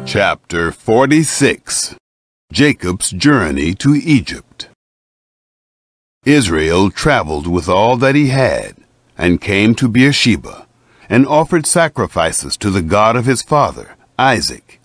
Chapter 46. Jacob's Journey to Egypt. Israel traveled with all that he had, and came to Beersheba, and offered sacrifices to the God of his father, Isaac.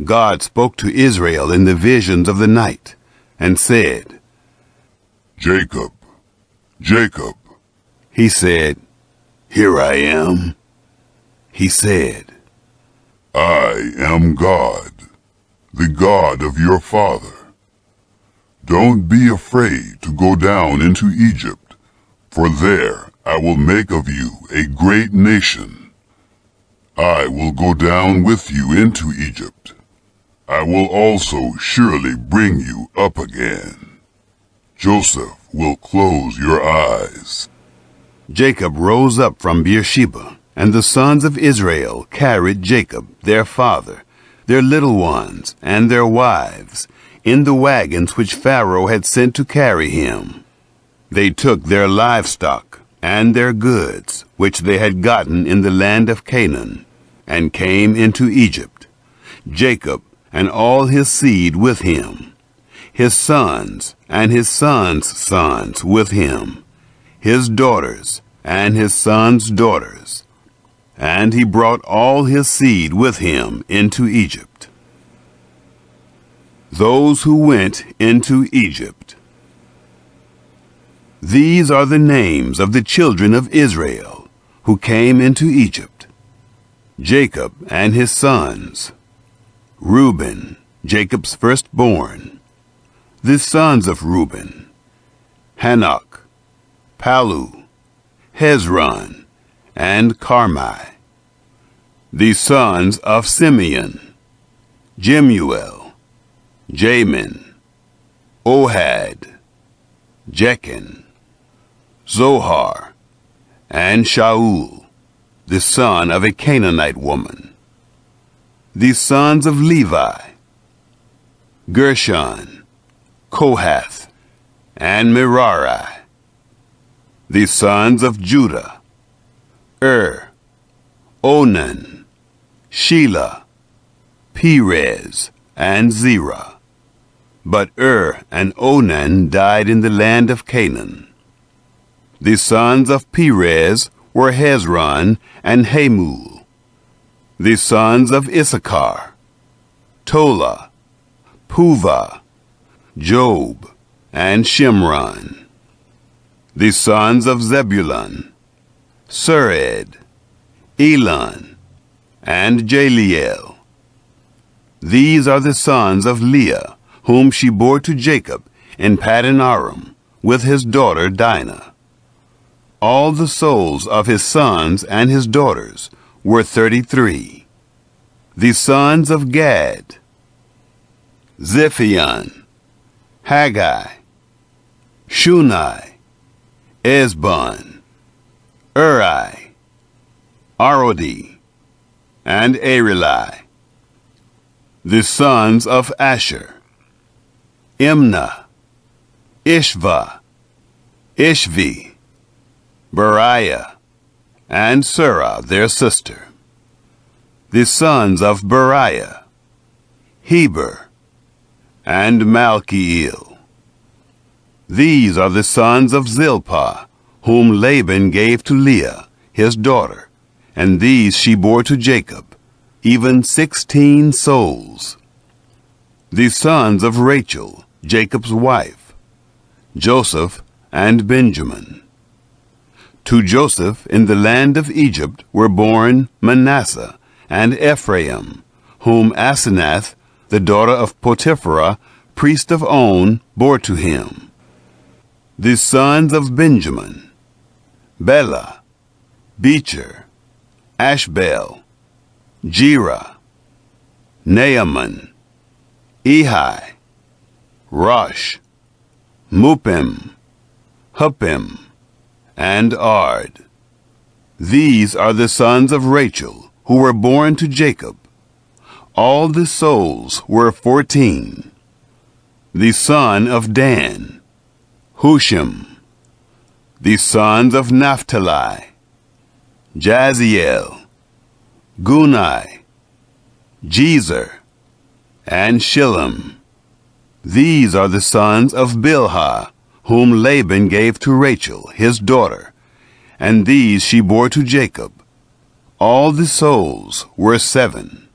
God spoke to Israel in the visions of the night, and said, "Jacob, Jacob." He said, "Here I am." He said, "I am God, the God of your father. Don't be afraid to go down into Egypt, for there I will make of you a great nation. I will go down with you into Egypt. I will also surely bring you up again. Joseph will close your eyes." Jacob rose up from Beersheba, and the sons of Israel carried Jacob, their father, their little ones, and their wives, in the wagons which Pharaoh had sent to carry him. They took their livestock and their goods, which they had gotten in the land of Canaan, and came into Egypt, Jacob and all his seed with him, his sons and his sons' sons with him, his daughters and his sons' daughters. And he brought all his seed with him into Egypt. Those who went into Egypt. These are the names of the children of Israel who came into Egypt: Jacob and his sons, Reuben, Jacob's firstborn, the sons of Reuben, Hanok, Palu, Hezron, and Carmi, the sons of Simeon, Jemuel, Jamin, Ohad, Jechan, Zohar, and Shaul, the son of a Canaanite woman, the sons of Levi, Gershon, Kohath, and Merari, the sons of Judah, Onan, Shelah, Perez, and Zerah. But and Onan died in the land of Canaan. The sons of Perez were Hezron and Hamul. The sons of Issachar, Tola, Puvah, Job, and Shimron. The sons of Zebulun, Sered, Elon, and Jaliel. These are the sons of Leah, whom she bore to Jacob in Paddan Aram, with his daughter Dinah. All the souls of his sons and his daughters were 33. The sons of Gad, Ziphion, Haggai, Shunai, Esbon, Uri, Arodi, and Areli. The sons of Asher, Imnah, Ishva, Ishvi, Beriah, and Serah their sister. The sons of Beriah, Heber, and Malkiel. These are the sons of Zilpah, whom Laban gave to Leah, his daughter, and these she bore to Jacob, even 16 souls. The sons of Rachel, Jacob's wife, Joseph and Benjamin. To Joseph in the land of Egypt were born Manasseh and Ephraim, whom Asenath, the daughter of Potiphera, priest of On, bore to him. The sons of Benjamin, Bela, Becher, Ashbel, Jerah, Naaman, Ehi, Rosh, Mupim, Huppim, and Ard. These are the sons of Rachel, who were born to Jacob. All the souls were 14. The son of Dan, Hushim. The sons of Naphtali, Jaziel, Gunai, Jezer, and Shillem. These are the sons of Bilhah, whom Laban gave to Rachel, his daughter, and these she bore to Jacob. All the souls were 7.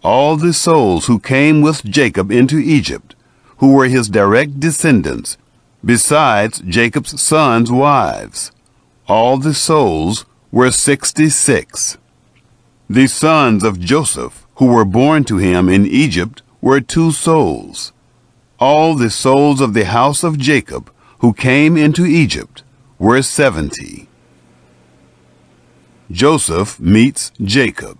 All the souls who came with Jacob into Egypt, who were his direct descendants, besides Jacob's sons' wives. All the souls were 66. The sons of Joseph, who were born to him in Egypt, were 2 souls. All the souls of the house of Jacob, who came into Egypt, were 70. Joseph meets Jacob.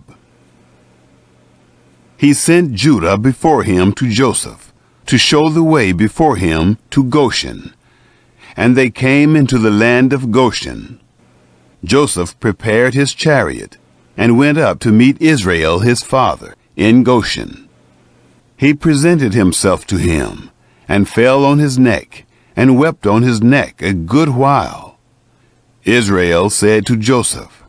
He sent Judah before him to Joseph, to show the way before him to Goshen. And they came into the land of Goshen. Joseph prepared his chariot, and went up to meet Israel his father in Goshen. He presented himself to him, and fell on his neck, and wept on his neck a good while. Israel said to Joseph,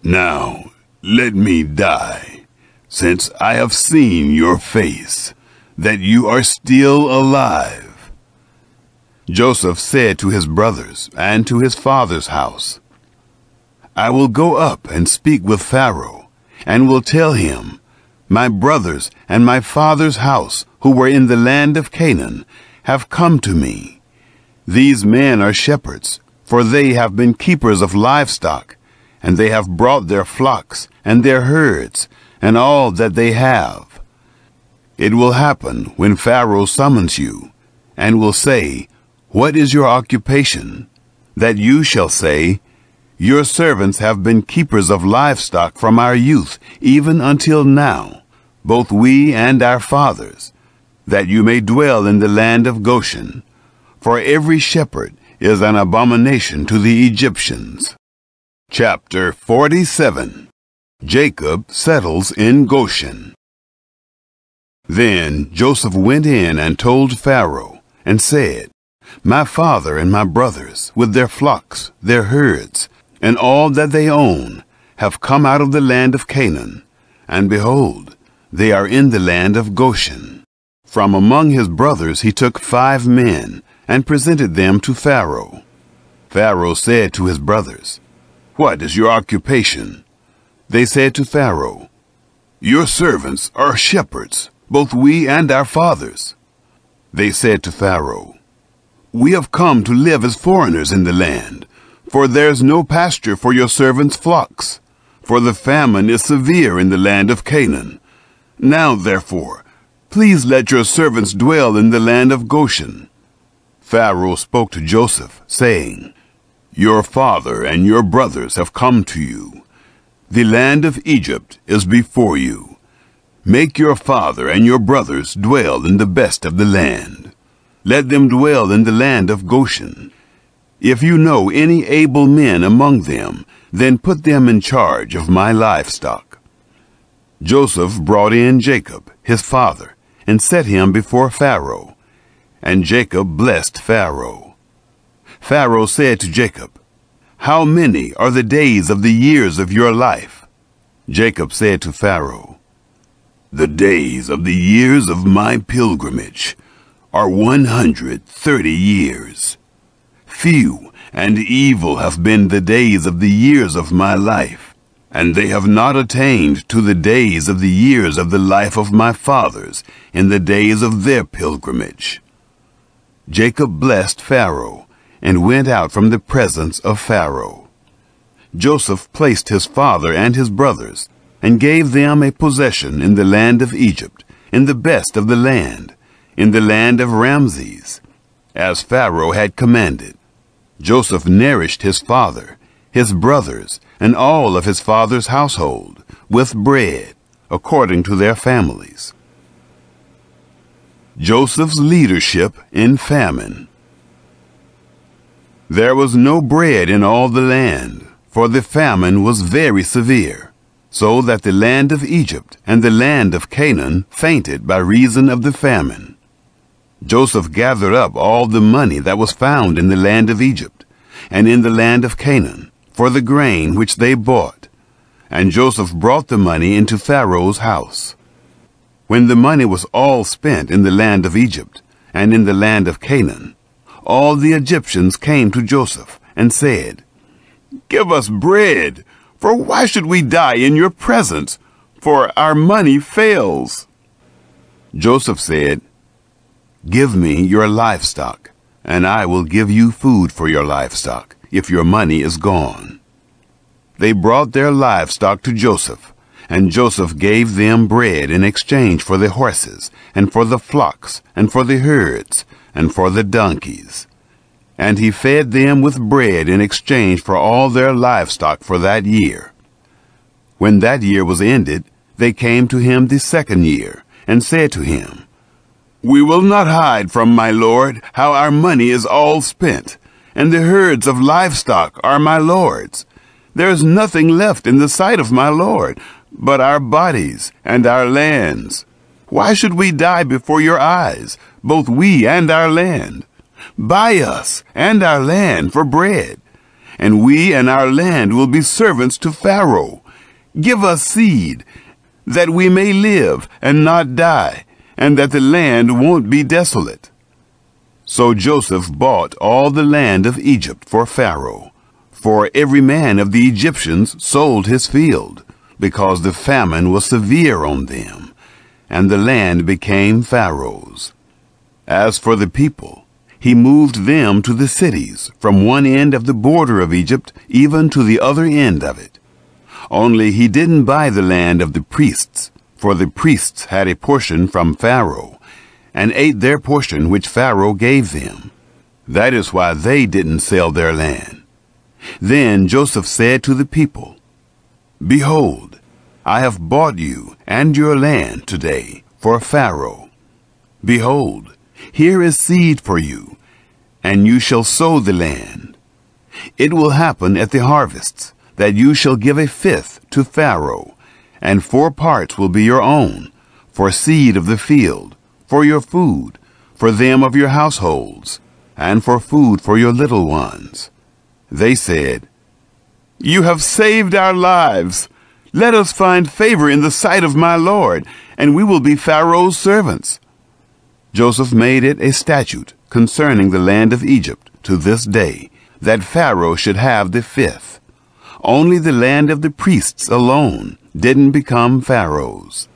"Now let me die, since I have seen your face, that you are still alive." Joseph said to his brothers and to his father's house, "I will go up and speak with Pharaoh, and will tell him, my brothers and my father's house, who were in the land of Canaan, have come to me. These men are shepherds, for they have been keepers of livestock, and they have brought their flocks and their herds, and all that they have. It will happen when Pharaoh summons you, and will say, 'What is your occupation?' that you shall say, 'Your servants have been keepers of livestock from our youth, even until now, both we and our fathers, that you may dwell in the land of Goshen. For every shepherd is an abomination to the Egyptians." Chapter 47. Jacob settles in Goshen. Then Joseph went in and told Pharaoh, and said, "My father and my brothers, with their flocks, their herds, and all that they own, have come out of the land of Canaan, and behold, they are in the land of Goshen." From among his brothers he took 5 men, and presented them to Pharaoh. Pharaoh said to his brothers, "What is your occupation?" They said to Pharaoh, "Your servants are shepherds, both we and our fathers." They said to Pharaoh, "We have come to live as foreigners in the land, for there's no pasture for your servants' flocks, for the famine is severe in the land of Canaan. Now, therefore, please let your servants dwell in the land of Goshen." Pharaoh spoke to Joseph, saying, "Your father and your brothers have come to you. The land of Egypt is before you. Make your father and your brothers dwell in the best of the land. Let them dwell in the land of Goshen. If you know any able men among them, then put them in charge of my livestock." Joseph brought in Jacob, his father, and set him before Pharaoh. And Jacob blessed Pharaoh. Pharaoh said to Jacob, "How many are the days of the years of your life?" Jacob said to Pharaoh, "The days of the years of my pilgrimage are 130 years. Few and evil have been the days of the years of my life, and they have not attained to the days of the years of the life of my fathers in the days of their pilgrimage." Jacob blessed Pharaoh, and went out from the presence of Pharaoh. Joseph placed his father and his brothers, and gave them a possession in the land of Egypt, in the best of the land, in the land of Ramses, as Pharaoh had commanded. Joseph nourished his father, his brothers, and all of his father's household, with bread, according to their families. Joseph's leadership in famine. There was no bread in all the land, for the famine was very severe, so that the land of Egypt and the land of Canaan fainted by reason of the famine. Joseph gathered up all the money that was found in the land of Egypt and in the land of Canaan, for the grain which they bought, and Joseph brought the money into Pharaoh's house. When the money was all spent in the land of Egypt and in the land of Canaan, all the Egyptians came to Joseph and said, "Give us bread, for why should we die in your presence? For our money fails." Joseph said, "Give me your livestock, and I will give you food for your livestock, if your money is gone." They brought their livestock to Joseph, and Joseph gave them bread in exchange for the horses, and for the flocks, and for the herds, and for the donkeys. And he fed them with bread in exchange for all their livestock for that year. When that year was ended, they came to him the second year, and said to him, "We will not hide from my lord how our money is all spent, and the herds of livestock are my lord's. There is nothing left in the sight of my lord, but our bodies and our lands. Why should we die before your eyes, both we and our land? Buy us and our land for bread, and we and our land will be servants to Pharaoh. Give us seed, that we may live and not die, and that the land won't be desolate." So Joseph bought all the land of Egypt for Pharaoh, for every man of the Egyptians sold his field, because the famine was severe on them, and the land became Pharaoh's. As for the people, he moved them to the cities, from one end of the border of Egypt even to the other end of it. Only he didn't buy the land of the priests, for the priests had a portion from Pharaoh, and ate their portion which Pharaoh gave them. That is why they didn't sell their land. Then Joseph said to the people, "Behold, I have bought you and your land today for Pharaoh. Behold, here is seed for you, and you shall sow the land. It will happen at the harvests that you shall give a fifth to Pharaoh, and 4 parts will be your own, for seed of the field, for your food, for them of your households, and for food for your little ones." They said, "You have saved our lives. Let us find favor in the sight of my lord, and we will be Pharaoh's servants." Joseph made it a statute concerning the land of Egypt to this day, that Pharaoh should have the fifth. Only the land of the priests alone didn't become Pharaoh's.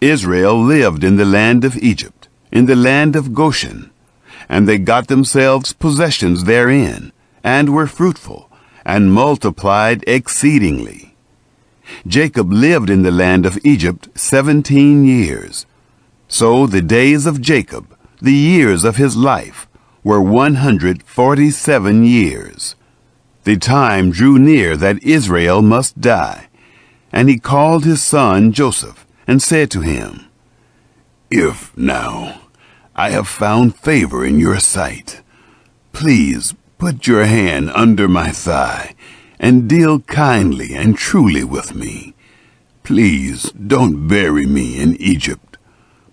Israel lived in the land of Egypt, in the land of Goshen, and they got themselves possessions therein, and were fruitful, and multiplied exceedingly. Jacob lived in the land of Egypt 17 years. So the days of Jacob, the years of his life, were 147 years. The time drew near that Israel must die, and he called his son Joseph, and said to him, "If now I have found favor in your sight, please put your hand under my thigh, and deal kindly and truly with me. Please don't bury me in Egypt,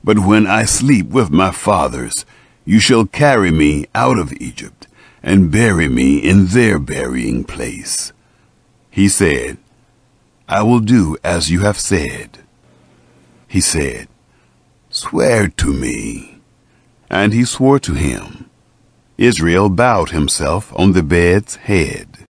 but when I sleep with my fathers, you shall carry me out of Egypt, and bury me in their burying place." He said, "I will do as you have said." He said, "Swear to me." And he swore to him. Israel bowed himself on the bed's head.